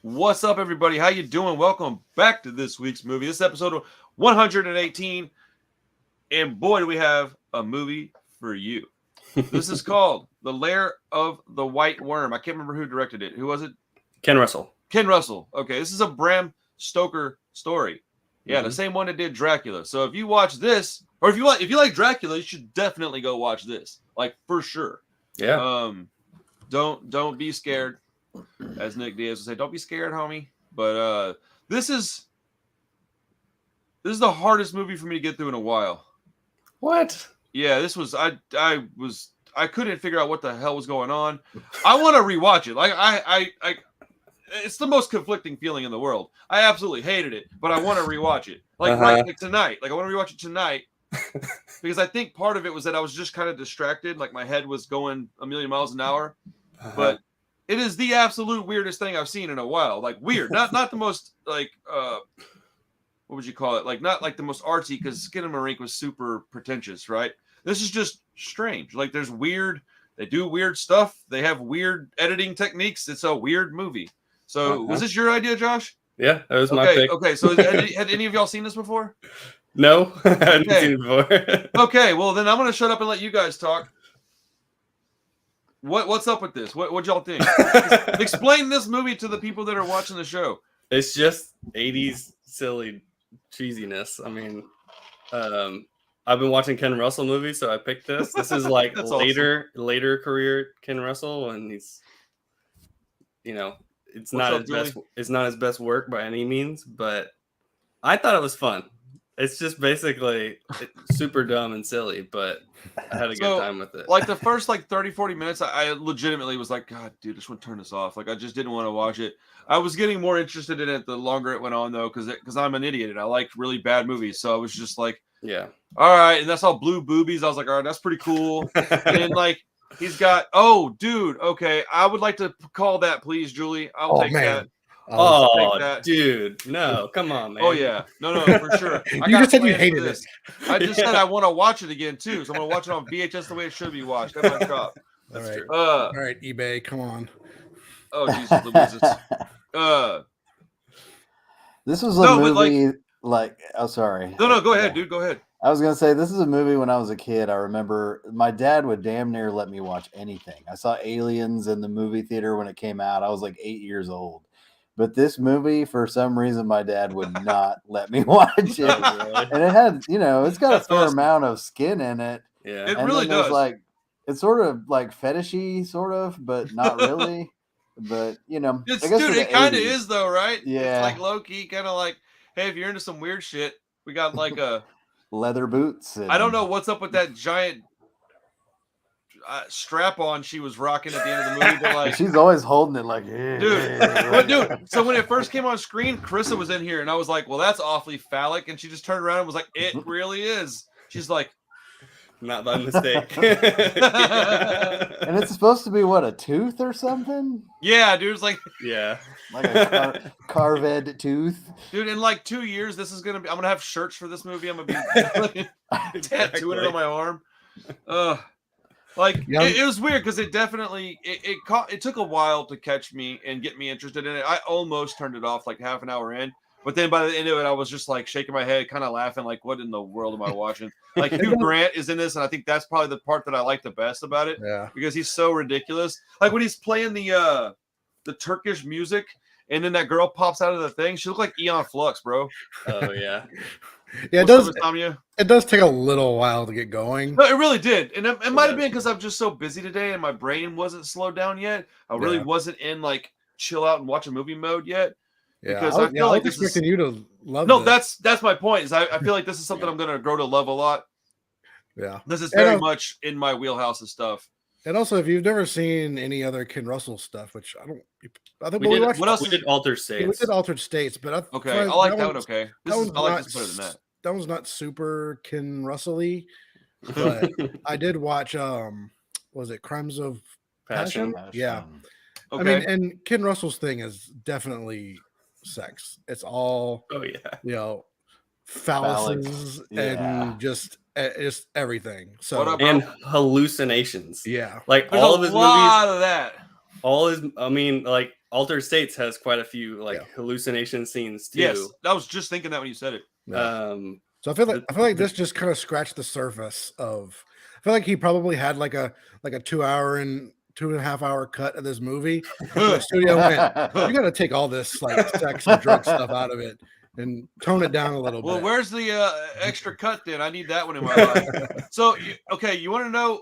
What's up, everybody? How you doing? Welcome back to this week's movie. This is episode 118, and boy, do we have a movie for you. This is called The Lair of the White Worm. I can't remember who directed it. Who was it? Ken Russell. Ken Russell. Okay, this is a Bram Stoker story. Yeah, the same one that did Dracula. So if you watch this, or if you like Dracula, you should definitely go watch this. Like, for sure. Yeah. Don't be scared. As Nick Diaz would say, don't be scared, homie. But this is the hardest movie for me to get through in a while. What? Yeah, this was I couldn't figure out what the hell was going on. I want to rewatch it. Like I it's the most conflicting feeling in the world. I absolutely hated it, but I want to rewatch it. Like like tonight. Like I want to rewatch it tonight. Because I think part of it was that I was just kind of distracted, like my head was going a million miles an hour. But it is the absolute weirdest thing I've seen in a while. Like weird, not the most like what would you call it? Like not like the most artsy, because Skinamarink was super pretentious, right? This is just strange. Like there's weird. They do weird stuff. They have weird editing techniques. It's a weird movie. So was this your idea, Josh? Yeah, that was my pick. Okay, so had any of y'all seen this before? No, I hadn't seen it before. Okay, well then I'm gonna shut up and let you guys talk. What's up with this? What y'all think? Explain this movie to the people that are watching the show. It's just 80s silly cheesiness. I mean, I've been watching Ken Russell movies, so I picked this. This is like later career Ken Russell, and he's, it's not his best work by any means, but I thought it was fun. It's just basically super dumb and silly, but I had a good time with it. Like the first 30, 40 minutes, I legitimately was like, God, dude, I just want to turn this off. Like I just didn't want to watch it. I was getting more interested in it the longer it went on, though, because I'm an idiot and I like really bad movies. So I was just like, yeah, all right. And that's all blue boobies. I was like, all right, that's pretty cool. And then he's got, oh, dude, okay, I would like to call that, please, Julie. I'll take that. Dude, no, come on, man. Oh yeah, no, for sure. You just said you hated this. I just said I want to watch it again too, so I'm gonna watch it on VHS the way it should be watched. That's my job. That's true. All right, eBay, come on. Oh Jesus, Louises. This was a movie oh, sorry. No, go ahead, dude. Go ahead. I was gonna say this is a movie when I was a kid. I remember my dad would damn near let me watch anything. I saw Aliens in the movie theater when it came out. I was like 8 years old. But this movie, for some reason, my dad would not let me watch it. And it had, it's got a fair amount of skin in it. Yeah, it really does. It's sort of like fetishy, sort of, but not really. But it's, dude, it kind of is though, right? Yeah, it's like low key, kind of like, hey, if you're into some weird shit, we got like a leather boots. I don't know what's up with that giant strap on she was rocking at the end of the movie, but she's always holding it like, dude. So when it first came on screen, Carissa was in here, and I was like, well, that's awfully phallic, and she just turned around and was like, it really is. She's like, not by mistake. And it's supposed to be what, a tooth or something? Yeah, dude. It's like, yeah, like a carved tooth. Dude, in 2 years, this is gonna be. I'm gonna have shirts for this movie. I'm gonna be tattooing it on my arm. It was weird because it definitely it took a while to catch me and get me interested in it. I almost turned it off half an hour in, but then by the end of it, I was just shaking my head, kind of laughing, like, what in the world am I watching? Hugh Grant is in this, and I think that's probably the part that I like the best about it. Yeah, because he's so ridiculous. Like when he's playing the Turkish music, and then that girl pops out of the thing. She looked like Eon Flux, bro. Oh yeah. Yeah, it does take a little while to get going. No, it really did. And it might have been because I'm just so busy today and my brain wasn't slowed down yet. I really wasn't in chill out and watch a movie mode yet. Yeah, because I feel like I was expecting you to love this. That's my point. Is I feel like this is something I'm going to grow to love a lot. Yeah. This is very much in my wheelhouse of stuff. And also, if you've never seen any other Ken Russell stuff, which I think we did. What else? We did Altered States. We did Altered States, but I like that one. Okay, I like this better than that. That one's not super Ken Russell-y, but I did watch. Was it Crimes of Passion? Yeah. Okay. I mean, and Ken Russell's thing is definitely sex. It's all phalluses and just everything. So and hallucinations. Yeah, all of his movies. A lot of that. All his, I mean, Altered States has quite a few like hallucination scenes too. Yes, I was just thinking that when you said it. So I feel like this just kind of scratched the surface of. I feel like he probably had like a 2-hour and 2.5-hour cut of this movie. The studio went, you got to take all this like sex and drug stuff out of it and tone it down a little bit. Well, where's the extra cut then? I need that one in my life. So, you want to know?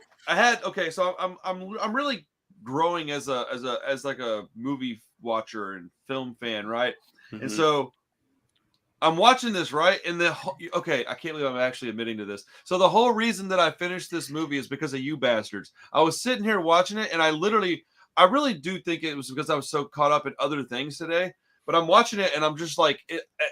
So I'm really growing as like a movie watcher and film fan, right? Mm-hmm. And so I'm watching this, right? And I can't believe I'm actually admitting to this. So the whole reason that I finished this movie is because of you bastards. I was sitting here watching it, and I really do think it was because I was so caught up in other things today. But I'm watching it, and I'm just like,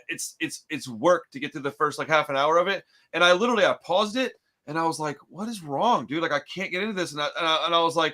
it's work to get through the first like half an hour of it. And I paused it, and I was like, what is wrong, dude? Like I can't get into this, and I was like,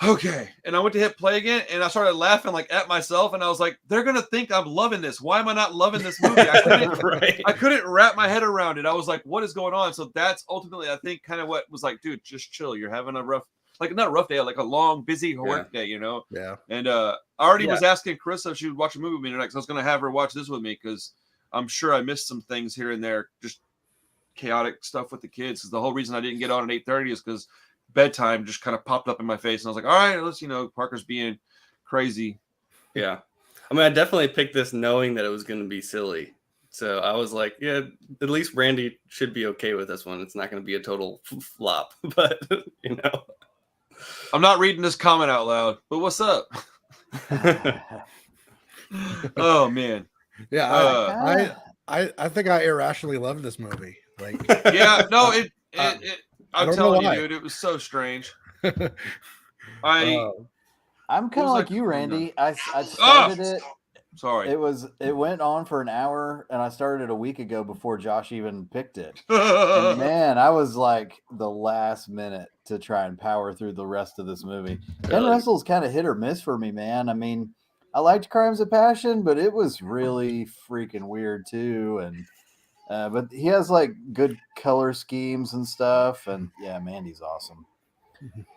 okay. And I went to hit play again, and I started laughing like at myself, and I was like, they're gonna think I'm loving this. Why am I not loving this movie? I couldn't wrap my head around it. I was like, what is going on? So that's ultimately, I think, kind of what was like, dude, just chill. You're having a rough, like not a rough day, like a long, busy work day, you know? Yeah. And I already was asking Chris if she would watch a movie with me tonight, because I was gonna have her watch this with me, because I'm sure I missed some things here and there, just chaotic stuff with the kids. Because the whole reason I didn't get on at 8:30 is because bedtime just kind of popped up in my face, and I was like, all right, let's, Parker's being crazy. Yeah. I mean, I definitely picked this knowing that it was going to be silly. So I was like, yeah, at least Randy should be okay with this one. It's not going to be a total flop, but I'm not reading this comment out loud, but what's up? Oh man. Yeah. I think I irrationally love this movie. Like, yeah, no, I'm telling you, dude, it was so strange. I'm kind of like you, Randy. I started it. Sorry. It went on for an hour, and I started a week ago before Josh even picked it. And man, I was like the last minute to try and power through the rest of this movie. Ken Russell's kind of hit or miss for me, man. I mean, I liked Crimes of Passion, but it was really freaking weird too. And but he has like good color schemes and stuff, and yeah, Mandy's awesome.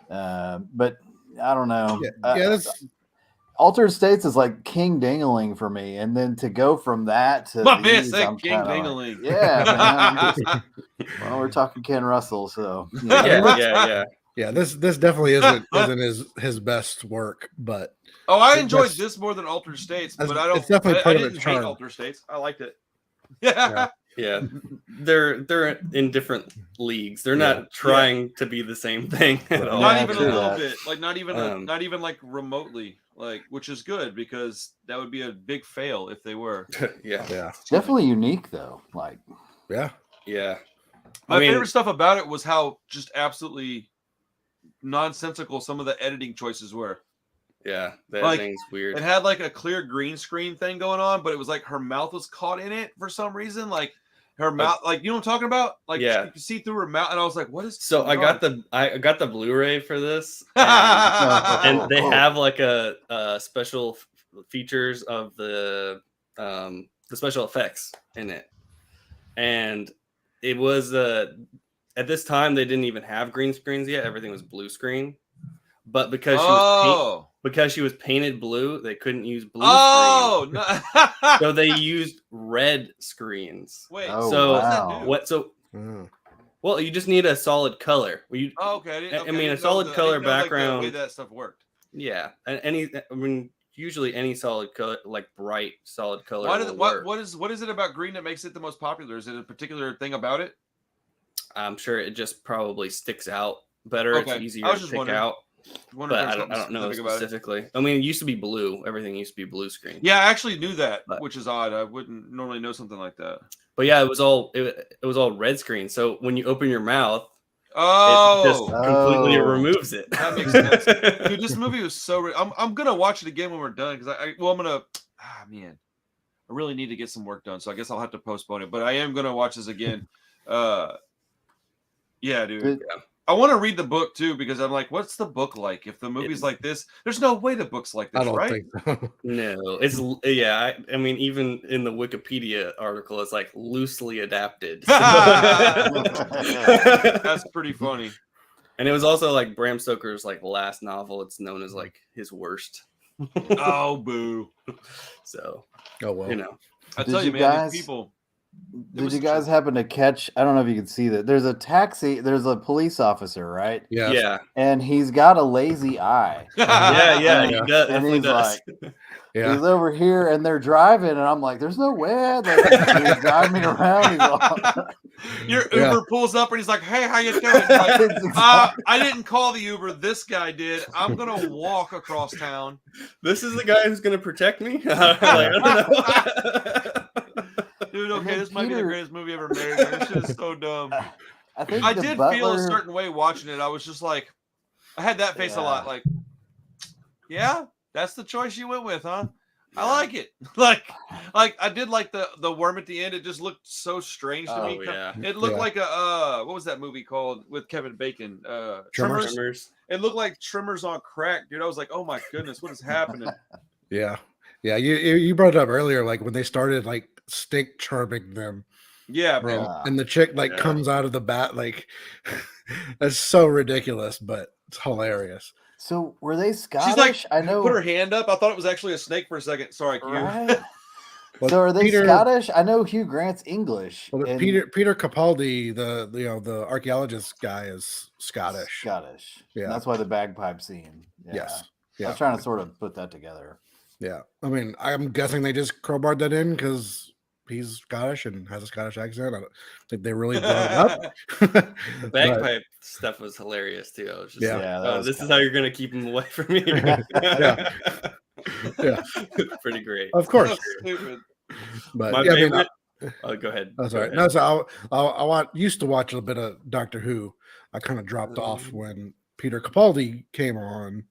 But I don't know. Altered States is like King Dingaling for me, and then to go from that to King Dingaling. Man. Well, we're talking Ken Russell, so yeah. This definitely isn't his best work, but I enjoyed this more than Altered States, but I don't. It's definitely part I of its didn't hate charm. Altered States. I liked it. Yeah, they're in different leagues. They're not trying to be the same thing at all. Not even a little bit. Like not even like remotely. Like, which is good, because that would be a big fail if they were. Yeah. Definitely unique though. Like, yeah. My favorite stuff about it was how just absolutely nonsensical some of the editing choices were. Yeah, the editing's weird. It had like a clear green screen thing going on, but it was like her mouth was caught in it for some reason. Like her mouth, like, you know what I'm talking about? Like, you could see through her mouth, and I was like, "What is?" So I got the Blu-ray for this, and they have like a special features of the special effects in it, and it was at this time they didn't even have green screens yet. Everything was blue screen, but because she was painted blue, they couldn't use blue screen. No. So they used red screens. Wait, well, you just need a solid color. Okay. I mean, a solid color background. Like the way that stuff worked. Yeah, and usually any solid color, like bright solid color. What is it about green that makes it the most popular? Is it a particular thing about it? I'm sure it just probably sticks out better. Okay. It's easier to pick out. But I don't know specifically. I mean, it used to be blue. Everything used to be blue screen. Yeah, I actually knew that, which is odd. I wouldn't normally know something like that. But yeah, it was all red screen. So when you open your mouth, it just completely removes it. That makes sense. Dude, this movie was so. I'm gonna watch it again when we're done, because I'm gonna. Man, I really need to get some work done, so I guess I'll have to postpone it. But I am gonna watch this again. Yeah, dude. I want to read the book too, because I'm like, what's the book like? If the movie's like this, there's no way the book's like this, right? Think so. No, it's I mean, even in the Wikipedia article, it's like loosely adapted. That's pretty funny. And it was also like Bram Stoker's like last novel. It's known as like his worst. Oh, boo. So, Oh well. you know, I Did tell you, you man, guys- these people. Did you guys happen to catch? I don't know if you can see that. There's a police officer, right? Yeah. yeah, And he's got a lazy eye. yeah, And- he Yeah. does, and definitely he's does. Yeah. He's over here and they're driving, and I'm like, there's no way. Like, he's driving me around. He's all, Your Yeah. Uber pulls up and he's like, "Hey, how you doing?" Like, I didn't call the Uber. This guy did. I'm gonna walk across town. This is the guy who's going to protect me. Like, I don't know. Dude, And okay, then this might be the Peter- greatest movie ever made. Man. This shit is so dumb. I think I the did butler, feel a certain way watching it. I was just like, I had that face a lot. Yeah. Like, yeah, that's the choice you went with, huh? I like it. like I did like the worm at the end. It just looked so strange to me. Oh, yeah. It looked Yeah. like a what was that movie called with Kevin Bacon? Tremors. Tremors. It looked like Tremors on crack, dude. I was like, oh my goodness, what is happening? Yeah. Yeah. You brought it up earlier, like when they started like stink charming them. Yeah, man. Yeah. And the chick like Yeah. comes out of the bat like that's so ridiculous, but it's hilarious. So were they Scottish? She's like, I know. put her hand up. I thought it was actually a snake for a second. Sorry, Q. Right? Well, So are they Peter- Scottish? I know Hugh Grant's English. Well, and Peter Capaldi, the archaeologist guy, is Scottish. Scottish. Yeah. And that's why the bagpipe scene. Yeah. Yes. I Yeah. was trying to sort of put that together. Yeah. I mean, I'm guessing they just crowbarred that in because he's Scottish and has a Scottish accent. I don't think they really brought it up. The bagpipe stuff was hilarious too. I was just Yeah. like, Yeah, that oh, was this is kinda- how you're gonna keep him away from me. Yeah. Yeah. Pretty great. Of course. So stupid. But My yeah, I mean, favorite. Oh, go ahead. that's Go all right. ahead. No, so used to watch a bit of Doctor Who. I kind of dropped off when Peter Capaldi came on.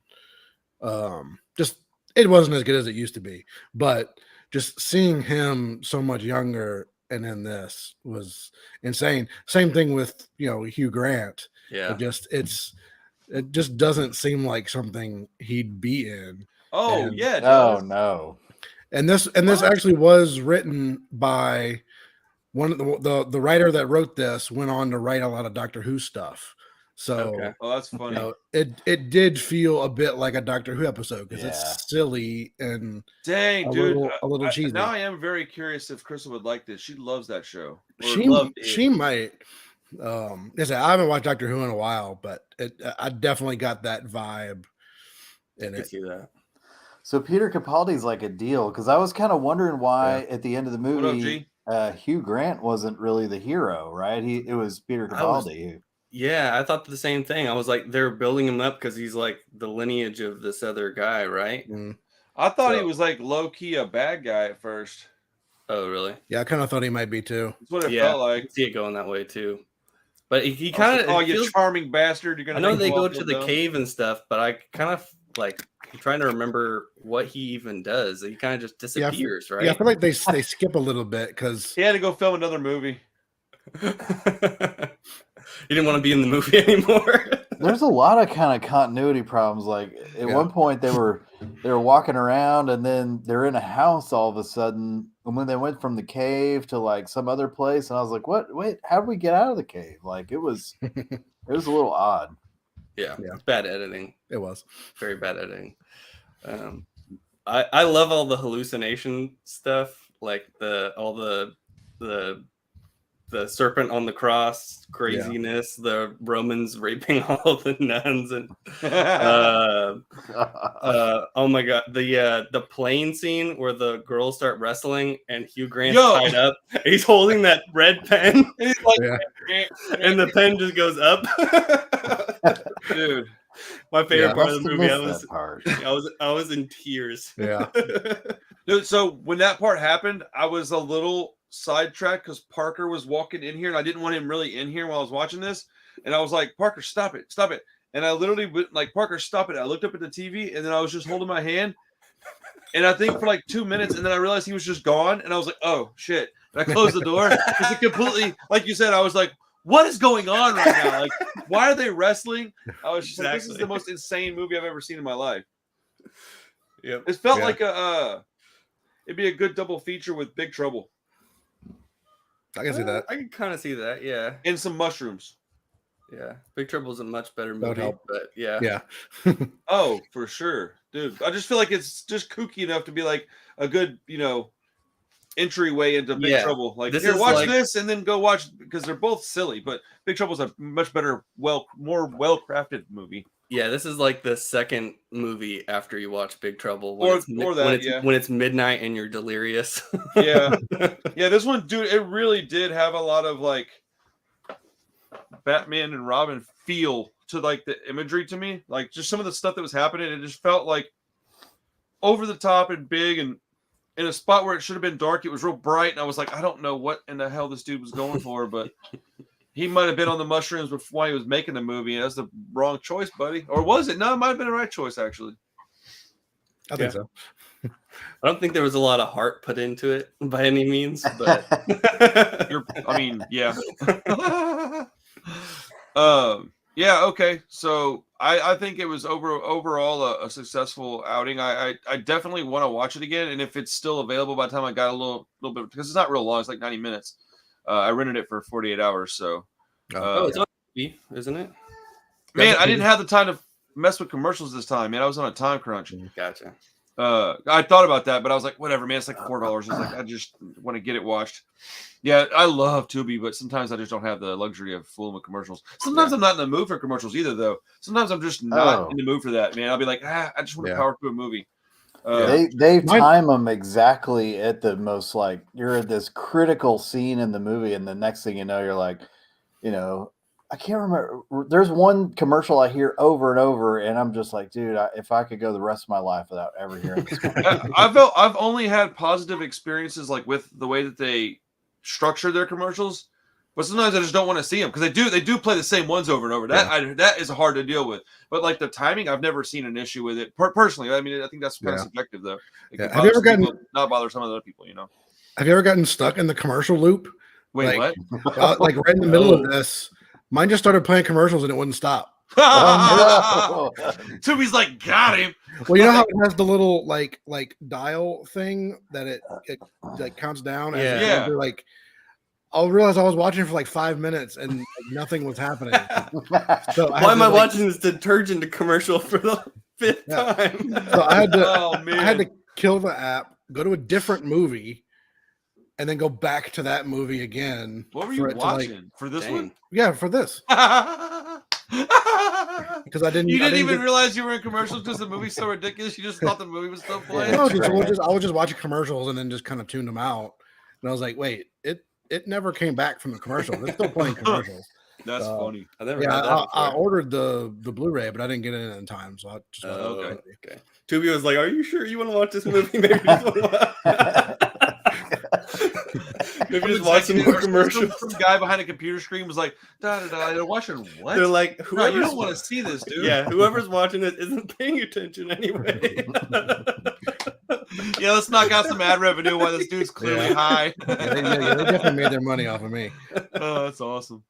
Just it wasn't as good as it used to be, but just seeing him so much younger and in this was insane. Same thing with Hugh Grant. Yeah. It just doesn't seem like something he'd be in. Oh And- yeah, it Oh does. no. And this actually was written by one of the writer that wrote this went on to write a lot of Doctor Who stuff. So Okay. Oh, that's funny. it did feel a bit like a Doctor Who episode because Yeah. it's silly and Dang, a dude. little cheesy. Now I am very curious if Crystal would like this. She loves that show. Or she loved it. she might. I haven't watched Doctor Who in a while, but I definitely got that vibe in I can it. see that. So Peter Capaldi's like a deal because I was kind of wondering why at the end of the What up, movie G? Hugh Grant wasn't really the hero, right? It was Peter I was- Capaldi. Yeah, I thought the same thing. I was like, they're building him up because he's like the lineage of this other guy, right? Mm. I thought he So- was like low key a bad guy at first. Oh, really? Yeah, I kind of thought he might be too. That's what it Yeah, felt I like. can see it going that way too. But he I was kind like, oh, of. you charming bastard! You're gonna. I know make they me go walk to feel the dumb. cave and stuff, but I kind of like I'm trying to remember what he even does. He kind of just Yeah, disappears, right? Yeah, I feel like they skip a little bit because He had to go film another movie. He didn't want to be in the movie anymore. There's a lot of kind of continuity problems. Like at Yeah. one point they were walking around and then they're in a house all of a sudden. And when they went from the cave to like some other place, and I was like, "What? Wait, how did we get out of the cave?" Like it was a little odd. Yeah, Yeah. it's bad editing. it was. Very bad editing. I love all the hallucination stuff, like all the serpent on the cross craziness, the Romans raping all the nuns, and oh my god, the plane scene where the girls start wrestling and Hugh Grant's Yo. tied up. He's holding that red pen, He's like, Yeah. and the pen just goes up. dude. My favorite Yeah. part of Must the have movie. I missed was that part. I was in tears. Yeah. Dude, so when that part happened, I was a little sidetracked because Parker was walking in here, and I didn't want him really in here while I was watching this. And I was like, Parker, stop it, stop it. And I literally went like, Parker, stop it. I looked up at the TV, and then I was just holding my hand. And I think for like 2 minutes, and then I realized he was just gone, and I was like, oh shit. And I closed the door. Because it completely, like you said, I was like, what is going on right now? Like, why are they wrestling? I was just like, this is Exactly. the most insane movie I've ever seen in my life. Yep. It felt Yeah. like it'd be a good double feature with Big Trouble I can see that. I can kind of see that. Yeah. and some mushrooms. Yeah. Big Trouble's a much better That would movie, help. but yeah. Yeah. Oh, for sure, dude. I just feel like it's just kooky enough to be like a good, entryway into Big Trouble. Like, here, watch this, and then go watch, because they're both silly. But Big Trouble's a much better, more well-crafted movie. Yeah, this is like the second movie after you watch Big Trouble. When it's midnight and you're delirious. Yeah. Yeah, this one, dude, it really did have a lot of like Batman and Robin feel to like the imagery to me. Like just some of the stuff that was happening, it just felt like over the top and big, and in a spot where it should have been dark, it was real bright. And I was like, I don't know what in the hell this dude was going for, but he might have been on the mushrooms while he was making the movie. And that's the wrong choice, buddy. Or was it? No, it might have been the right choice, actually. I think so. I don't think there was a lot of heart put into it by any means, but yeah. Yeah, okay. So I think it was overall a successful outing. I definitely want to watch it again, and if it's still available by the time I got a little bit, because it's not real long, it's like 90 minutes. I rented it for 48 hours, so it's on TV, isn't it? Man, I didn't have the time to mess with commercials this time, man. I was on a time crunch. Gotcha. I thought about that, but I was like, whatever, man. It's like $4. I was like, I just want to get it watched. Yeah, I love Tubi, but sometimes I just don't have the luxury of fooling with commercials. Sometimes I'm not in the mood for commercials either, though. Sometimes I'm just not in the mood for that, man. I'll be like, I just want to power through a movie. They time them exactly at the most, like you're at this critical scene in the movie, and the next thing you know, you're like, I can't remember. There's one commercial I hear over and over, and I'm just like, dude, if I could go the rest of my life without ever hearing this. I've only had positive experiences like with the way that they structure their commercials, but sometimes I just don't want to see them because they do play the same ones over and over. That is hard to deal with. But like the timing, I've never seen an issue with it personally. I mean, I think that's kind of subjective though. Have you ever gotten not bother some other people? Have you ever gotten stuck in the commercial loop? Wait, what? Like right in the middle of this, mine just started playing commercials and it wouldn't stop. Tubi's like, got him. Well, you know how it has the little like dial thing that it like counts down. Yeah. Like, I'll realize I was watching for like 5 minutes and like, nothing was happening. So why am I watching this detergent commercial for the 5th time? So I had to kill the app, go to a different movie, and then go back to that movie again. What were you watching for this one? Yeah, for this. Because I didn't. You didn't even realize you were in commercials because the movie's so ridiculous. You just thought the movie was still playing. No, I was just watching commercials and then just kind of tuned them out. And I was like, wait, it never came back from the commercials. It's still playing commercials. That's funny. I ordered the Blu-ray, but I didn't get it in time, so I just okay. Tubi was like, "Are you sure you want to watch this movie? Maybe just watch some more commercials." Some guy behind a computer screen was like, They're watching what? They're like, you don't want to see this, dude. Yeah, whoever's watching it isn't paying attention anyway. Yeah, let's knock out some ad revenue while this dude's clearly high. They definitely made their money off of me. Oh, that's awesome.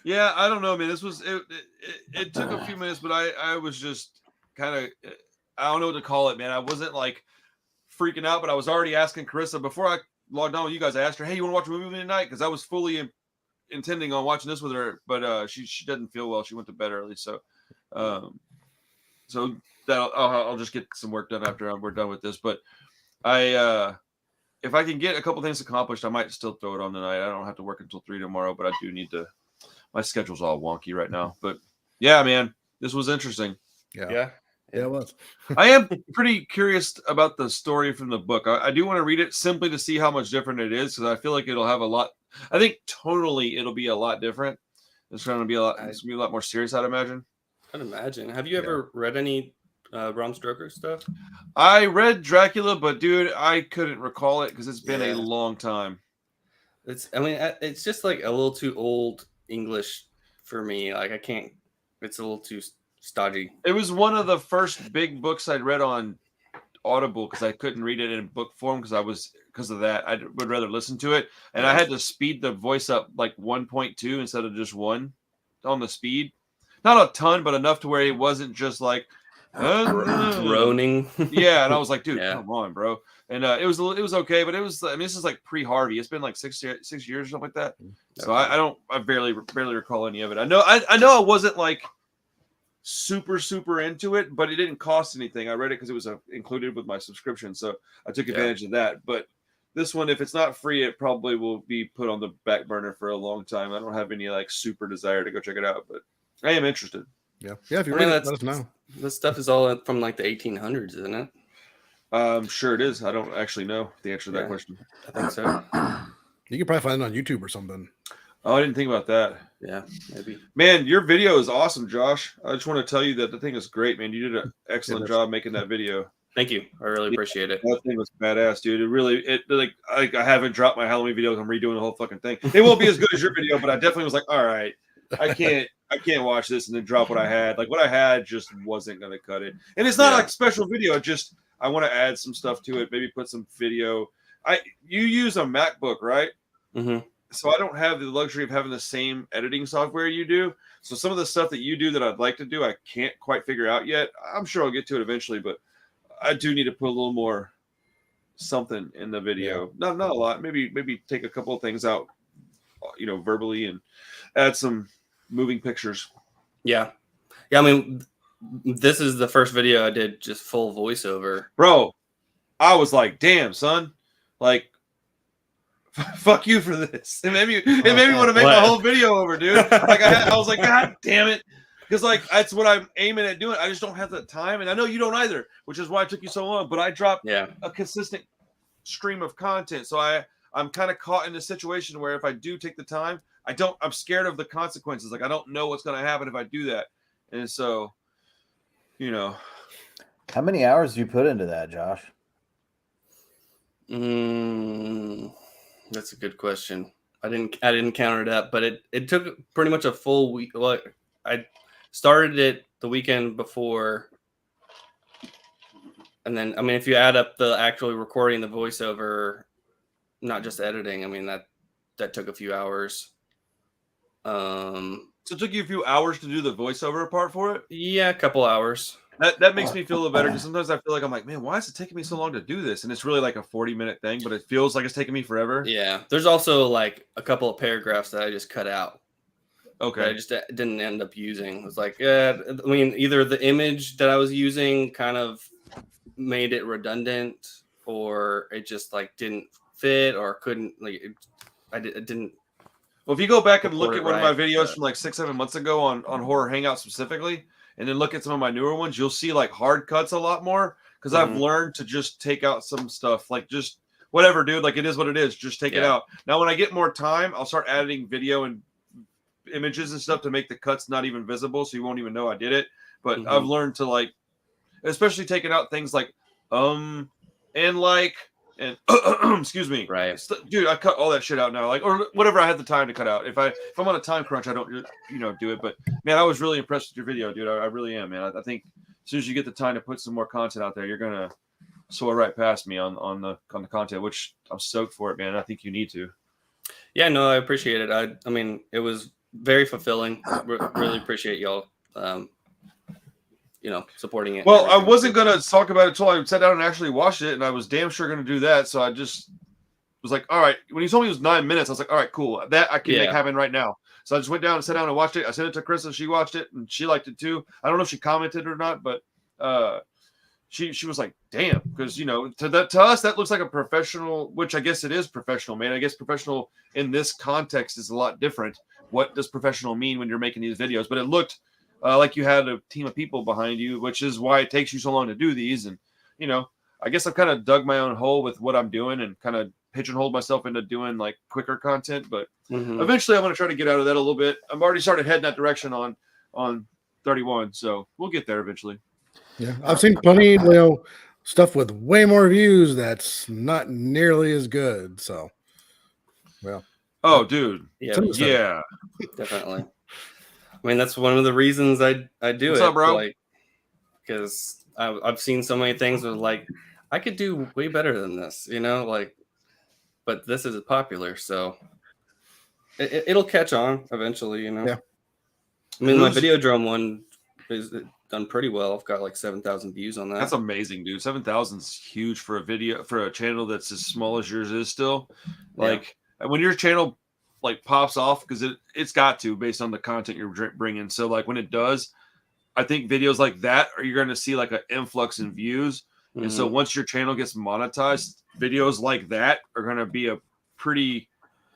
Yeah, I don't know, man. This was it took a few minutes, but I was just kind of, I don't know what to call it, man. I wasn't like freaking out, but I was already asking Carissa before I logged on with you guys. I asked her, "Hey, you want to watch a movie tonight?" Because I was fully intending on watching this with her, but she doesn't feel well. She went to bed early, so that I'll just get some work done after we're done with this. But if I can get a couple things accomplished, I might still throw it on tonight. I don't have to work until 3 tomorrow, but I do need to. My schedule's all wonky right now, but yeah, man, this was interesting. Yeah, it was. I am pretty curious about the story from the book. I do want to read it simply to see how much different it is, because I feel like it'll have a lot. I think tonally it'll be a lot different. It's going to be a lot more serious, I'd imagine. I'd imagine. Have you ever read any Bram Stoker stuff? I read Dracula, but dude, I couldn't recall it because it's been a long time. It's just like a little too old English for me. Like I can't. It's a little too stodgy. It was one of the first big books I'd read on Audible because I couldn't read it in book form because of that. I would rather listen to it, and I had to speed the voice up like 1.2 instead of just 1 on the speed. Not a ton, but enough to where it wasn't just like droning. Yeah, and I was like, dude, come on, bro. And it was okay, but it was. I mean, this is like pre-Harvey. It's been like 6 years or something like that. So I barely recall any of it. I know I wasn't like super into it, but it didn't cost anything. I read it because it was included with my subscription, so I took advantage of that. But this one, if it's not free, it probably will be put on the back burner for a long time. I don't have any like super desire to go check it out, but I am interested. Yeah. If you read it, let us know. This stuff is all from like the 1800s, isn't it? Sure it is. I don't actually know the answer to that question. I think so. You can probably find it on YouTube or something. Oh, I didn't think about that. Yeah, maybe. Man, your video is awesome, Josh. I just want to tell you that the thing is great, man. You did an excellent job making that video. Thank you. I really appreciate it. That thing was badass, dude. I haven't dropped my Halloween video. I'm redoing the whole fucking thing. It won't be as good as your video, but I definitely was like, all right, I can't watch this and then drop what I had. Like what I had just wasn't gonna cut it. And it's not like a special video. I want to add some stuff to it. Maybe put some video. You use a MacBook, right? Mm-hmm. So I don't have the luxury of having the same editing software you do. So some of the stuff that you do that I'd like to do, I can't quite figure out yet. I'm sure I'll get to it eventually, but I do need to put a little more something in the video. Not a lot. Maybe take a couple of things out, verbally, and add some moving pictures. Yeah. I mean, this is the first video I did just full voiceover. Bro, I was like, damn, son. Like, fuck you for this. It made me want to make my whole video over, dude. Like I was like, God damn it. Because like that's what I'm aiming at doing. I just don't have the time. And I know you don't either, which is why it took you so long. But I dropped a consistent stream of content. So I'm kind of caught in a situation where if I do take the time, I'm scared of the consequences. Like I don't know what's going to happen if I do that. And so, How many hours do you put into that, Josh? That's a good question. I didn't count it up, but it took pretty much a full week. Well, I started it the weekend before, and then if you add up the actual recording, the voiceover, not just editing, that took a few hours. So it took you a few hours to do the voiceover part for it? Yeah, a couple hours. That makes me feel a little better because sometimes I feel like I'm like, man, why is it taking me so long to do this? And it's really like a 40-minute thing, but it feels like it's taking me forever. Yeah. There's also like a couple of paragraphs that I just cut out. Okay. I just didn't end up using. It was like, either the image that I was using kind of made it redundant, or it just like didn't fit, or couldn't it didn't. Well, if you go back and look at one of my videos from like 6-7 months ago on Horror Hangout specifically, and then look at some of my newer ones, you'll see like hard cuts a lot more because I've learned to just take out some stuff, like just whatever, dude. Like it is what it is. Just take it out. Now, when I get more time, I'll start adding video and images and stuff to make the cuts not even visible, so you won't even know I did it. But I've learned to like, especially taking out things like and like and excuse me, right, dude. I cut all that shit out now, like or whatever I had the time to cut out. If I'm on a time crunch, I don't do it. But man, I was really impressed with your video, dude. I really am, man. I think as soon as you get the time to put some more content out there, you're gonna soar right past me on the content, which I'm stoked for it, man. I think you need to. Yeah, no, I appreciate it. I mean, it was very fulfilling. Really appreciate y'all, supporting it. Well, I wasn't going to talk about it until I sat down and actually watched it, and I was damn sure going to do that. So I just was like, all right. When you told me it was 9 minutes, I was like, all right, cool. That I can make happen right now. So I just went down and sat down and watched it. I sent it to Chris, and she watched it, and she liked it too. I don't know if she commented or not, but she was like, damn, because to us that looks like a professional, which I guess it is professional, man. I guess professional in this context is a lot different. What does professional mean when you're making these videos? But it looked like you had a team of people behind you, which is why it takes you so long to do these. And I guess I've kind of dug my own hole with what I'm doing and kind of pigeonholed myself into doing like quicker content. But eventually I'm going to try to get out of that a little bit. I'm already started heading that direction on 31, so we'll get there eventually. Yeah, I've seen plenty, stuff with way more views that's not nearly as good. So, well. Oh, dude. Yeah, definitely. I mean, that's one of the reasons I do What's it. Up, bro? Like, because I've seen so many things where like I could do way better than this, but this is popular, so it'll catch on eventually, Yeah. I mean, my Videodrome one is done pretty well. I've got like 7,000 views on that. That's amazing, dude. 7,000 is huge for a channel that's as small as yours is still. Like when your channel like pops off, because it's got to based on the content you're bringing. So like when it does, I think videos like that you're going to see like an influx in views. And so once your channel gets monetized, videos like that are going to be a pretty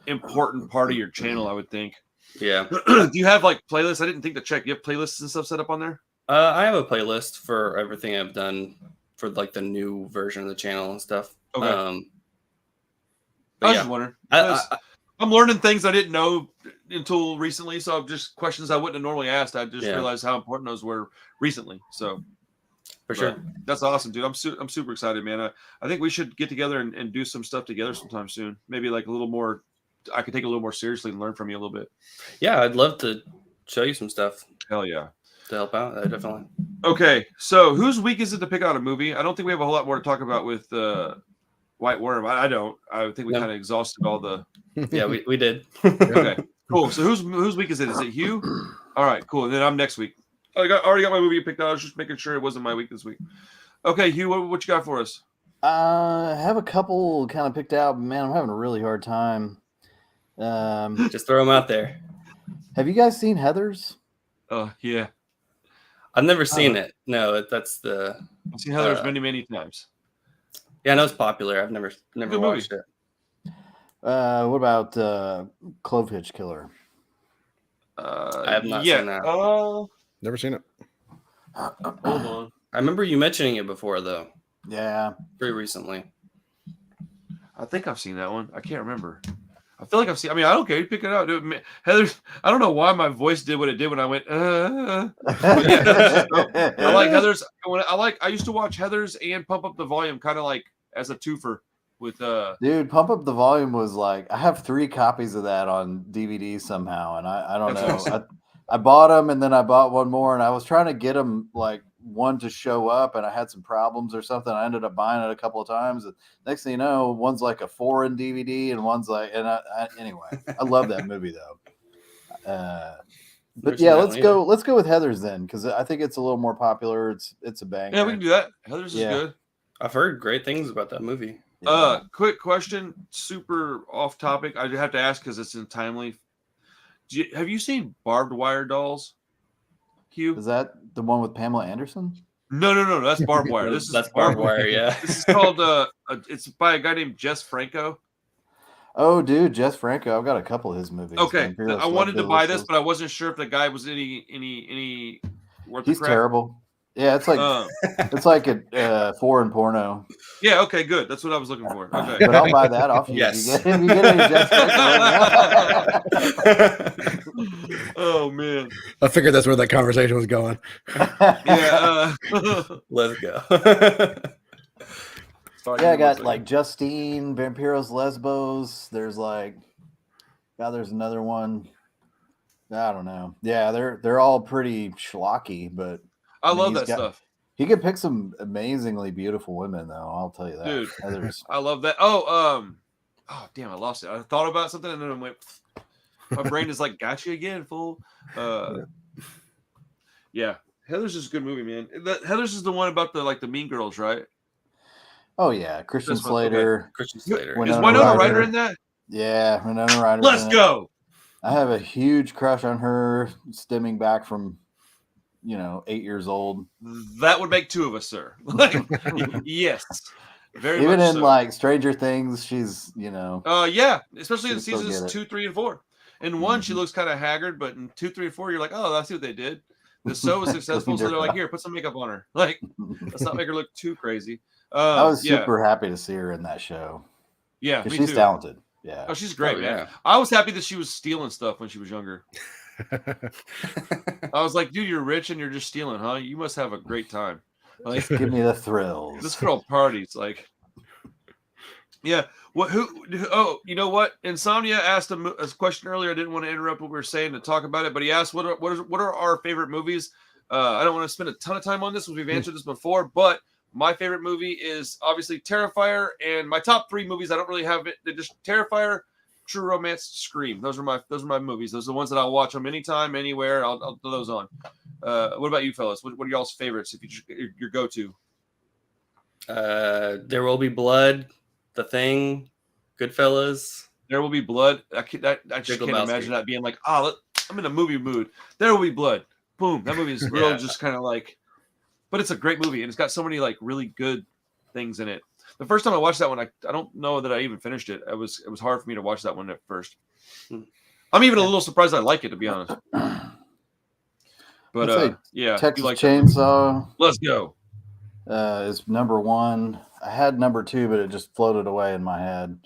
important part of your channel, I would think. Yeah. Do you have like playlists? I didn't think to check. You have playlists and stuff set up on there? I have a playlist for everything I've done for like the new version of the channel and stuff. Okay. But I was just wondering. I'm learning things I didn't know until recently. So just questions I wouldn't have normally asked. I just realized how important those were recently. So for sure. That's awesome, dude. I'm super excited, man. I think we should get together and do some stuff together sometime soon. Maybe like a little more. I could take it a little more seriously and learn from you a little bit. Yeah, I'd love to show you some stuff. Hell yeah. To help out, definitely. Okay, so whose week is it to pick out a movie? I don't think we have a whole lot more to talk about with White Worm. I don't. I think we kind of exhausted all the. Yeah, we did. Okay, cool. So whose week is it? Is it Hugh? All right, cool. And then I'm next week. Already got my movie picked out. I was just making sure it wasn't my week this week. Okay, Hugh, what you got for us? I have a couple kind of picked out, but man, I'm having a really hard time. Just throw them out there. Have you guys seen Heathers? Yeah. I've never seen it. No, that's the. I've seen Heathers many times. Yeah, I know it's popular. I've never watched it. What about Clove Hitch Killer? I have not seen that. Never seen it. Hold on. I remember you mentioning it before, though. Yeah. Pretty recently. I think I've seen that one. I can't remember. I feel like I've seen. I mean, I don't care. You pick it out, dude. Heathers. I don't know why my voice did what it did when I went. I like Heathers. I used to watch Heathers and Pump Up the Volume, kind of like as a twofer with. Dude, Pump Up the Volume was like I have 3 copies of that on DVD somehow, and I don't know. Awesome. I bought them, and then I bought one more, and I was trying to get them like one to show up, and I had some problems or something. I ended up buying it a couple of times. And next thing you know, one's like a 4 in DVD, and one's like, anyway, I love that movie though. But yeah, let's go with Heathers then, because I think it's a little more popular. It's a banger. Yeah, we can do that. Heathers is good. I've heard great things about that movie. Quick question, super off topic. I have to ask because it's in timely. Have you seen Barbed Wire Dolls, Hugh? Is that the one with Pamela Anderson? No. That's Barbed Wire. That's Barbed Wire. Yeah. This is called. It's by a guy named Jess Franco. Oh, dude, Jess Franco. I've got a couple of his movies. Okay, I wanted to buy this, but I wasn't sure if the guy was any worth the crap. He's terrible. Yeah, it's like a foreign porno. Yeah, okay, good. That's what I was looking for. Okay. But I'll buy that off you. Yes. You get any Jess Franco. Oh man. I figured that's where that conversation was going. Yeah. Let's go. Yeah, I got like Justine, Vampiros Lesbos. There's like, there's another one. I don't know. Yeah, they're all pretty schlocky, but I love that stuff. He could pick some amazingly beautiful women, though. I'll tell you that. Dude, Heathers. I love that. Oh, damn, I lost it. I thought about something and then I went. My brain is like, got you again, fool. Yeah, Heathers is a good movie, man. Heathers is the one about the Mean Girls, right? Oh yeah, Christian Slater. Christian Slater. Is Winona Ryder in that? Yeah, Winona Ryder. Let's go. I have a huge crush on her, stemming back from 8 years old. That would make 2 of us, sir. Yes, very even much in so. like Stranger Things, she's yeah, especially in seasons 2, 3, and 4. In 1, she Mhm. looks kind of haggard, but in 2, 3, and 4, you're like, oh, I see what they did. The show was successful, so they're like, here, put some makeup on her. Like, let's not make her look too crazy. I was super happy to see her in that show. Yeah, me she's too. Talented. Yeah. Oh, she's great, man. Yeah. I was happy that she was stealing stuff when she was younger. I was like, dude, you're rich and you're just stealing, huh? You must have a great time. Like, Give me the thrills. this girl parties. Like, yeah. Oh, you know what? Insomnia asked a question earlier. I didn't want to interrupt what we were saying to talk about it, but he asked, what are our favorite movies? I don't want to spend a ton of time on this because we've answered this before, but my favorite movie is obviously Terrifier, and my top 3 movies, I don't really have it. They're just Terrifier, True Romance, Scream. Those are my movies. Those are the ones that I'll watch them anytime, anywhere. I'll throw those on. What about you, fellas? What are y'all's favorites? If your go-to? There Will Be Blood, The Thing, Goodfellas. There Will Be Blood. I just can't imagine that being like, I'm in a movie mood. There Will Be Blood. boom. That movie is real, just kind of like, but it's a great movie and it's got so many like really good things in it. The first time I watched that one, I don't know that I even finished it. It was hard for me to watch that one at first. I'm even a little surprised I like it, to be honest. But yeah, Texas like Chainsaw. Let's go. Is number 1. I had number 2, but it just floated away in my head.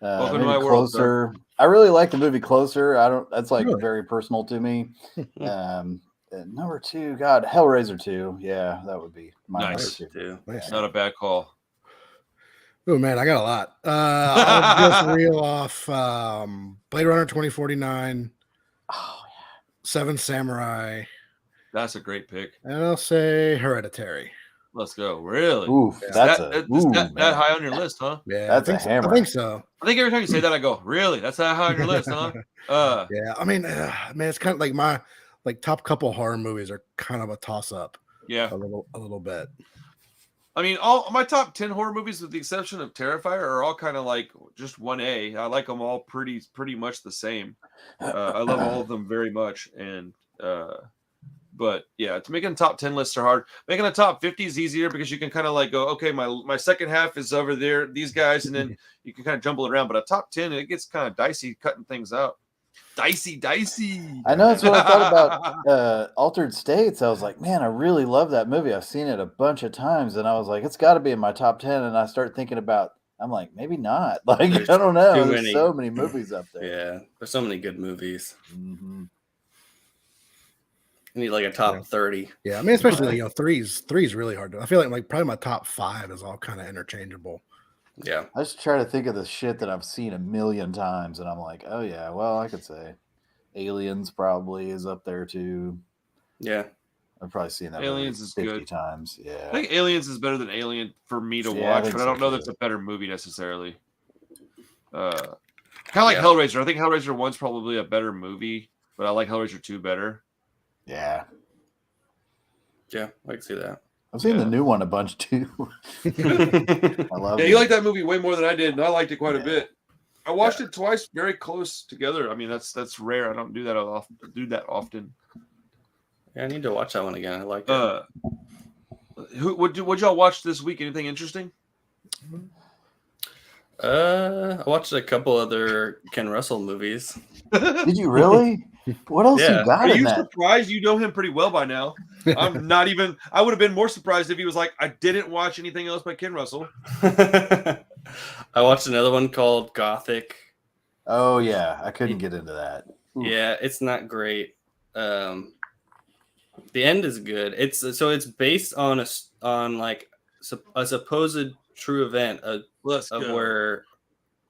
Welcome to maybe my world, Closer. I really like the movie Closer. That's like Really? very personal to me. Number 2, God, Hellraiser 2. Yeah, that would be my Nice. number 2. Nice. Not a bad call. Oh man, I got a lot. I'll just reel off Blade Runner 2049, Oh, Seven Samurai, That's a great pick. and I'll say Hereditary. Let's go. Really? oof, Yeah. that's that man. high on your list, huh? Yeah, That's I a think hammer. I think so. I think every time you say that, I go, really? That's that high on your list, huh? Yeah, I mean, man, it's kind of like my top couple horror movies are kind of a toss up. Yeah. A little bit. I mean, all my top 10 horror movies, with the exception of Terrifier, are all kind of like just 1A. I like them all pretty much the same. I love all of them very much, and but yeah, to making top 10 lists are hard. Making a top 50 is easier because you can kind of like go, okay, my second half is over there, these guys, and then you can kind of jumble it around. But a top 10, it gets kind of dicey cutting things out. Dicey. I know that's what I thought about Altered States. I was like, man, I really love that movie. I've seen it a bunch of times, and I was like, it's got to be in my top 10. And I start thinking about, I'm like, maybe not. Like, There's I don't know. too There's many. so many movies up there. Yeah, there's so many good movies. Mhm. You need like a top 30. Yeah, I mean, especially three's really hard to. I feel like probably my top 5 is all kind of interchangeable. Yeah. I just try to think of the shit that I've seen a million times, and I'm like, oh yeah, well, I could say Aliens probably is up there too. Yeah. I've probably seen that Aliens movie is 50 good. times. Yeah. I think Aliens is better than Alien for me to Yeah, I watch, think but I don't so, know too. that's a better movie necessarily. Kind of like Yeah. Hellraiser. I think Hellraiser 1's probably a better movie, but I like Hellraiser 2 better. Yeah. Yeah, I can see that. I've seen Yeah. the new one a bunch too. I love Yeah, it. you like that movie way more than I did, and I liked it quite a Yeah. bit. I watched it twice, very close together. I mean, that's rare. I don't do that often. Yeah, I need to watch that one again. I like it. Would y'all watch this week? Anything interesting? I watched a couple other Ken Russell movies. Did you really? What else Yeah. you got Are in you that? surprised? You know him pretty well by now. I'm not even. I would have been more surprised if he was like, I didn't watch anything else by Ken Russell. I watched another one called Gothic. Oh yeah, I couldn't get into that. Oof. Yeah, it's not great. The end is good. It's based on a supposed true event of where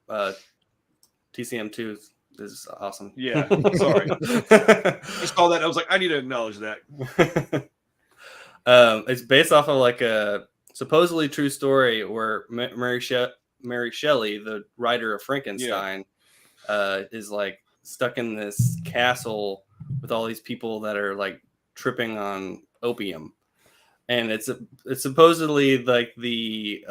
TCM2 is awesome. Yeah, sorry. I saw that. I was like, I need to acknowledge that. It's based off of like a supposedly true story where Mary Shelley, the writer of Frankenstein, is like stuck in this castle with all these people that are like tripping on opium, and it's supposedly like the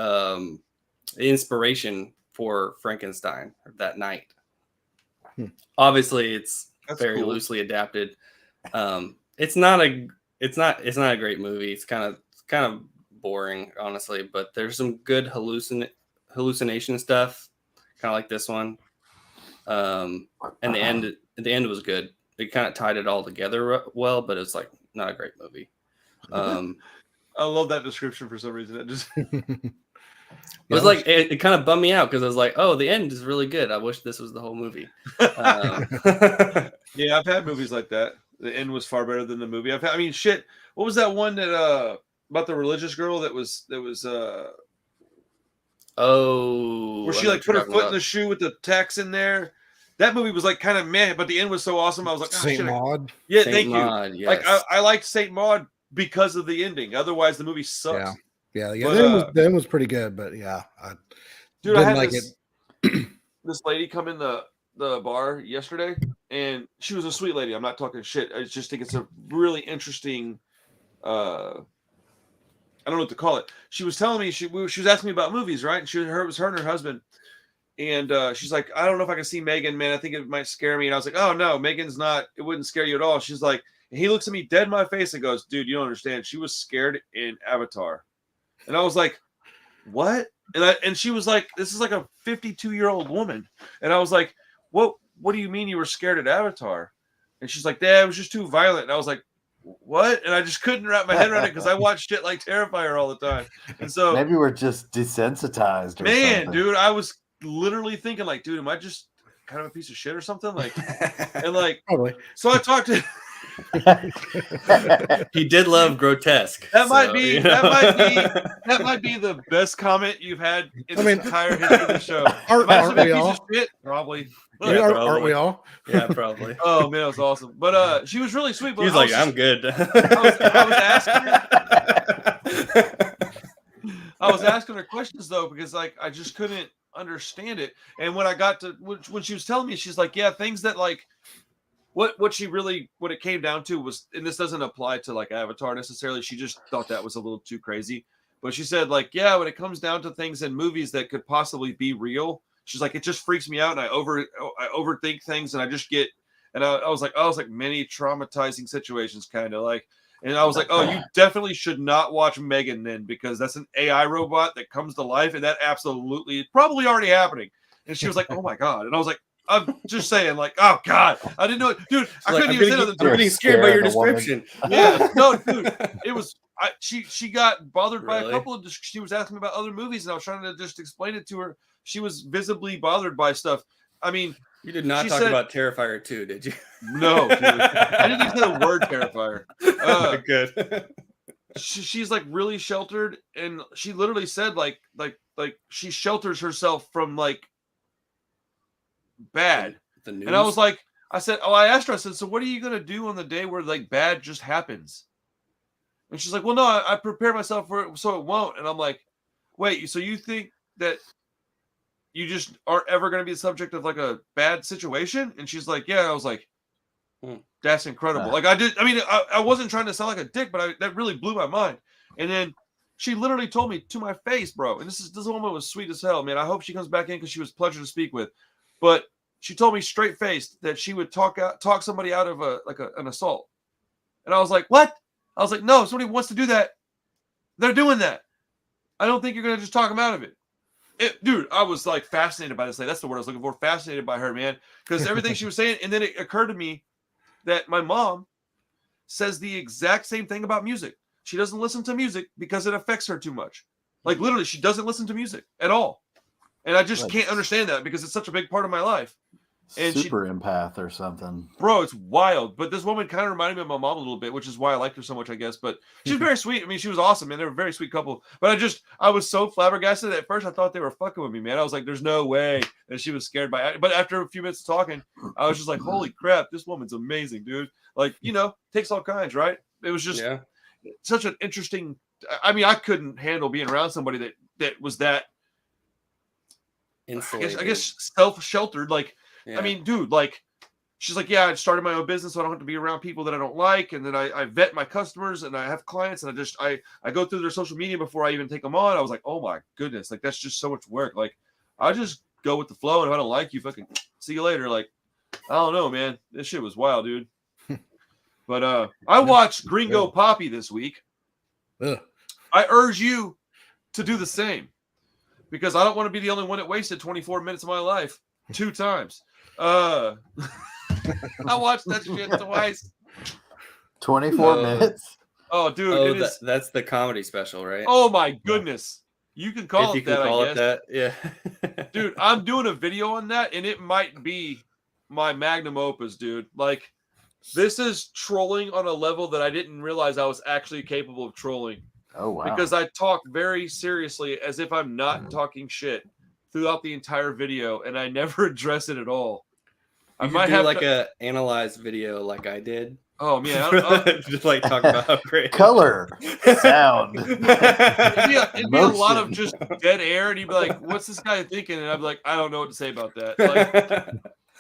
inspiration for Frankenstein that night. Obviously, it's very cool. loosely adapted. It's not a great movie. It's kind of boring, honestly. But there's some good hallucination stuff, kind of like this one. And the end was good. It kind of tied it all together well, but it's like not a great movie. I love that description for some reason. It just It was like it kind of bummed me out because I was like, "Oh, the end is really good. I wish this was the whole movie." Yeah, I've had movies like that. The end was far better than the movie. I mean, shit. What was that one that about the religious girl that was oh, where she like put her foot in the shoe with the tacks in there? That movie was like kind of meh, but the end was so awesome. I was like, oh, Saint Maud. Yeah, Saint thank Maud, you. yes. Like I liked Saint Maud because of the ending. Otherwise, the movie sucks. Yeah. But, the end was pretty good, but yeah, I dude, I didn't had like this lady come in the bar yesterday, and she was a sweet lady. I'm not talking shit. I just think it's a really interesting. I don't know what to call it. She was telling me she was asking me about movies, right? And it was her and her husband, and she's like, I don't know if I can see Megan, man. I think it might scare me. And I was like, oh no, Megan's not. It wouldn't scare you at all. She's like, And he looks at me dead in my face and goes, dude, you don't understand. She was scared in Avatar. And I was like, what? And she was like, this is like a 52-year-old woman. And I was like, what do you mean you were scared at Avatar? And she's like, yeah, it was just too violent. And I was like, what? And I just couldn't wrap my head around it because I watch shit like Terrifier all the time. And so maybe we're just desensitized. Or man, something. dude, I was literally thinking like, dude, am I just kind of a piece of shit or something? Like, and like, Probably. so I talked to. He did love grotesque. That might so, be you know. that might be the best comment you've had in this entire history of the show. Aren't we all? Shit? Probably. Yeah, Aren't we all? Yeah, probably. Oh man, that was awesome. But she was really sweet. But He's like, I'm good. I was asking her questions though because like I just couldn't understand it. And when I got to when she was telling me, she's like, yeah, things that like. What it came down to was, and this doesn't apply to like Avatar necessarily. She just thought that was a little too crazy. But she said like, yeah, when it comes down to things in movies that could possibly be real, she's like, it just freaks me out, and I overthink things, and I just get, and I was like many traumatizing situations, kind of like, and I was like, oh, you definitely should not watch Megan then because that's an AI robot that comes to life, and that absolutely is probably already happening. And she was like, oh my god, and I was like. I'm just saying, like, oh god, I didn't know it, dude. I couldn't even say nothing. I'm getting scared by your description. Yeah, no, dude, it was. She got bothered by a couple of. She was asking me about other movies, and I was trying to just explain it to her. She was visibly bothered by stuff. I mean, you did not talk about Terrifier 2, did you? No, dude. I didn't even say the word Terrifier. Good. She's like really sheltered, and she literally said like she shelters herself from like. Bad. And I was like, I asked her, I said, so what are you going to do on the day where like bad just happens? And she's like, well, no, I prepare myself for it so it won't. And I'm like, wait, so you think that you just aren't ever going to be the subject of like a bad situation? And she's like, yeah. And I was like, that's incredible. Like I wasn't trying to sound like a dick, but that really blew my mind. And then she literally told me to my face, bro. And this woman was sweet as hell, man. I hope she comes back in because she was a pleasure to speak with. But she told me straight faced that she would talk somebody out of an assault. And I was like, what? I was like, no, if somebody wants to do that, they're doing that. I don't think you're going to just talk them out of it. Dude, I was like fascinated by this lady. That's the word I was looking for. Fascinated by her, man. Because everything she was saying. And then it occurred to me that my mom says the exact same thing about music. She doesn't listen to music because it affects her too much. Like literally, she doesn't listen to music at all. And I just can't understand that because it's such a big part of my life. And super empath or something. Bro, it's wild. But this woman kind of reminded me of my mom a little bit, which is why I liked her so much, I guess. But she's very sweet. I mean, she was awesome, man. They were a very sweet couple. But I was so flabbergasted. At first, I thought they were fucking with me, man. I was like, there's no way that she was scared by it. But after a few minutes of talking, I was just like, holy crap, this woman's amazing, dude. Like, takes all kinds, right? It was just such an interesting. I mean, I couldn't handle being around somebody that was that. I guess self-sheltered. Like, I mean, dude, like, she's like, yeah, I started my own business, so I don't have to be around people that I don't like. And then I vet my customers, and I have clients, and I go through their social media before I even take them on. I was like, oh my goodness, like that's just so much work. Like, I just go with the flow, and if I don't like you, fucking see you later. Like, I don't know, man. This shit was wild, dude. But I watched Gringo Poppy this week. I urge you to do the same. Because I don't want to be the only one that wasted 24 minutes of my life 2 times. I watched that shit twice. 24 minutes? Oh, dude. That's the comedy special, right? Oh, my goodness. You can call it that, I guess. That, yeah. Dude, I'm doing a video on that, and it might be my magnum opus, dude. Like, this is trolling on a level that I didn't realize I was actually capable of trolling. Oh, wow. Because I talk very seriously as if I'm not talking shit throughout the entire video, and I never address it at all. I might have like a analyzed video like I did. Oh, man. Just like talk about how great. Color, sound. It'd be a lot of just dead air, and he'd be like, what's this guy thinking? And I'd be like, I don't know what to say about that. Like,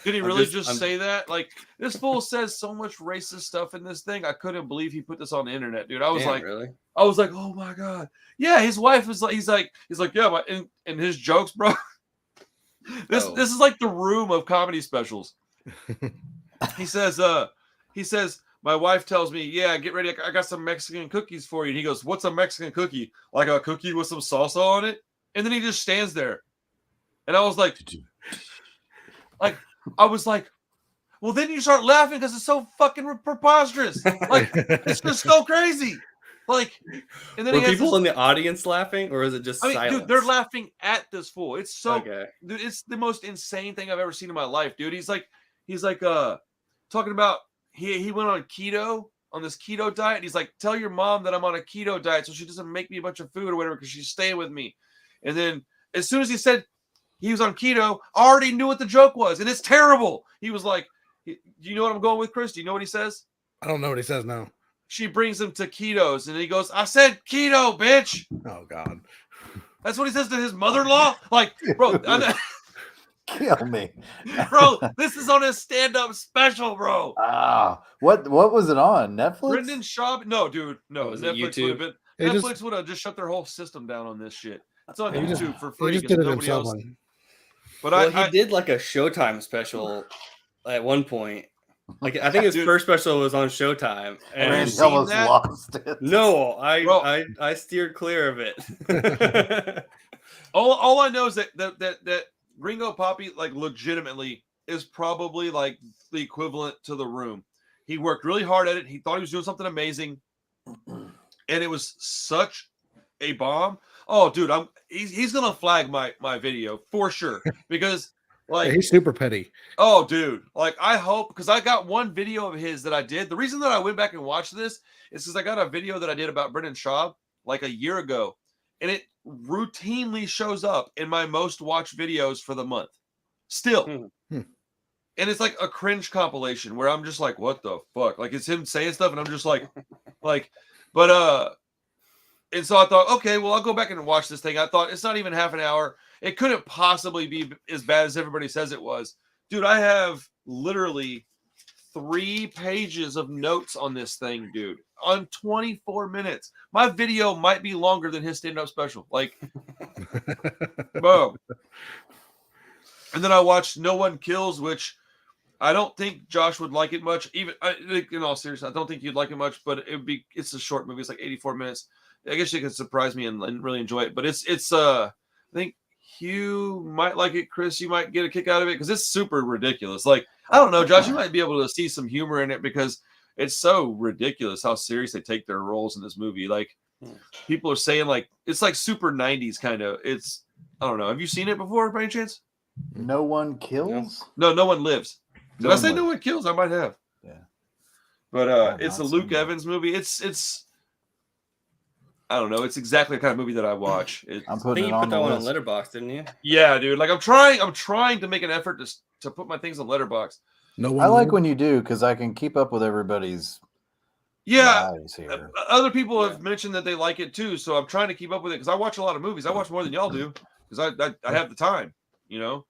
did he really just say that? Like, this fool says so much racist stuff in this thing. I couldn't believe he put this on the internet, dude. I was like, really? I was like, oh my god, yeah. His wife is like, he's like, yeah, and his jokes, bro. This is like the Room of comedy specials. He says, my wife tells me, yeah, get ready. I got some Mexican cookies for you. And he goes, what's a Mexican cookie? Like a cookie with some salsa on it? And then he just stands there. And I was like, I was like, well, then you start laughing because it's so fucking preposterous. Like, it's just so crazy. Like, and then were people in the audience laughing, or is it just silence? Dude, they're laughing at this fool. It's so, okay. Dude, it's the most insane thing I've ever seen in my life, dude. He's like talking about he went on keto, on this keto diet. And he's like, tell your mom that I'm on a keto diet so she doesn't make me a bunch of food or whatever because she's staying with me. And then as soon as he said he was on keto, I already knew what the joke was, and it's terrible. He was like, do you know what I'm going with, Chris? Do you know what he says? I don't know what he says now. She brings him to ketos, and he goes, I said keto, bitch. Oh, God. That's what he says to his mother-in-law? Like, bro, kill me. Bro, this is on his stand-up special, bro. What was it on? Netflix? Brendan Schaub? No, dude. No, was it Netflix YouTube? would have been. Netflix would have just shut their whole system down on this shit. It's on He YouTube for free. He just did it nobody himself. else. But Well, he did like a Showtime special at one point. Like I think his first special was on Showtime, and Randall almost lost it. no, I steered clear of it. all I know is that Ringo Poppy, like, legitimately is probably like the equivalent to The Room. He worked really hard at it. He thought he was doing something amazing, and it was such a bomb. Oh, dude, he's gonna flag my video for sure because. Like, yeah, he's super petty. Oh, dude. Like, I hope, because I got one video of his that I did. The reason that I went back and watched this is because I got a video that I did about Brendan Schaub like a year ago. And it routinely shows up in my most watched videos for the month. Still. And it's like a cringe compilation where I'm just like, what the fuck? Like, it's him saying stuff and I'm just like, and so I thought, okay, well, I'll go back and watch this thing. I thought it's not even half an hour. It couldn't possibly be as bad as everybody says it was. Dude, I have literally 3 pages of notes on this thing, dude, on 24 minutes. My video might be longer than his stand-up special. Like, boom. And then I watched No One Kills, which I don't think Josh would like it much. Even in all seriousness, I don't think you'd like it much, but it's a short movie. It's like 84 minutes. I guess you could surprise me and really enjoy it. But it's I think Hugh might like it. Chris, you might get a kick out of it because it's super ridiculous. Like, I don't know, Josh, you might be able to see some humor in it because it's so ridiculous how serious they take their roles in this movie. Like, people are saying, like, it's like super 90s kind of. It's, I don't know. Have you seen it before by any chance? No One Kills? No One Lives. Did I say No One Kills? I might have. Yeah. But it's a Luke Evans movie. It's I don't know. It's exactly the kind of movie that I watch. I'm I putting think it you on put that the one on list. Letterboxd, didn't you? Yeah, dude. Like, I'm trying to make an effort to put my things on Letterboxd. No one. I like when you do because I can keep up with everybody's lives here. Other people have mentioned that they like it too, so I'm trying to keep up with it because I watch a lot of movies. I watch more than y'all do because I have the time, you know.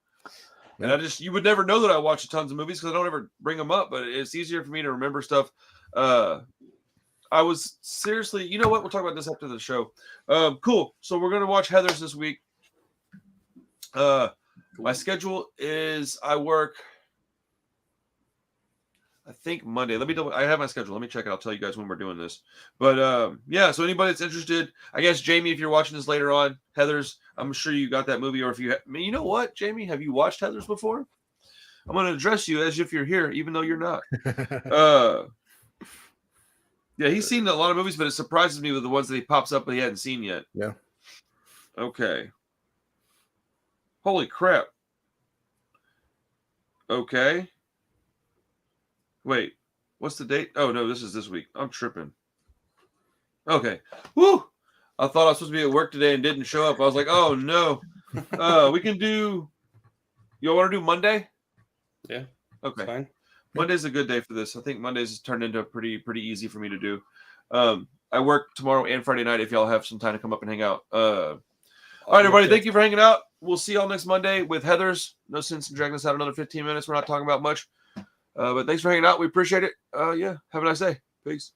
And you would never know that I watch tons of movies because I don't ever bring them up, but it's easier for me to remember stuff. I was seriously, you know what? We'll talk about this after the show. Cool. So we're going to watch Heathers this week. My schedule is I work, I think Monday. I have my schedule. Let me check it. I'll tell you guys when we're doing this. But yeah, so anybody that's interested, I guess, Jamie, if you're watching this later on, Heathers, I'm sure you got that movie. Or if you know what, Jamie, have you watched Heathers before? I'm going to address you as if you're here, even though you're not. Yeah, he's seen a lot of movies, but it surprises me with the ones that he pops up but he hadn't seen yet. Yeah. Okay. Holy crap. Okay. Wait, what's the date? Oh, no, this is this week. I'm tripping. Okay. Woo! I thought I was supposed to be at work today and didn't show up. I was like, oh, no. We can do... You want to do Monday? Yeah. Okay. Fine. Monday's a good day for this. I think Monday's has turned into pretty easy for me to do. I work tomorrow and Friday night if y'all have some time to come up and hang out. All right, everybody. Thank you for hanging out. We'll see y'all next Monday with Heathers. No sense in dragging us out another 15 minutes. We're not talking about much. But thanks for hanging out. We appreciate it. Yeah. Have a nice day. Peace.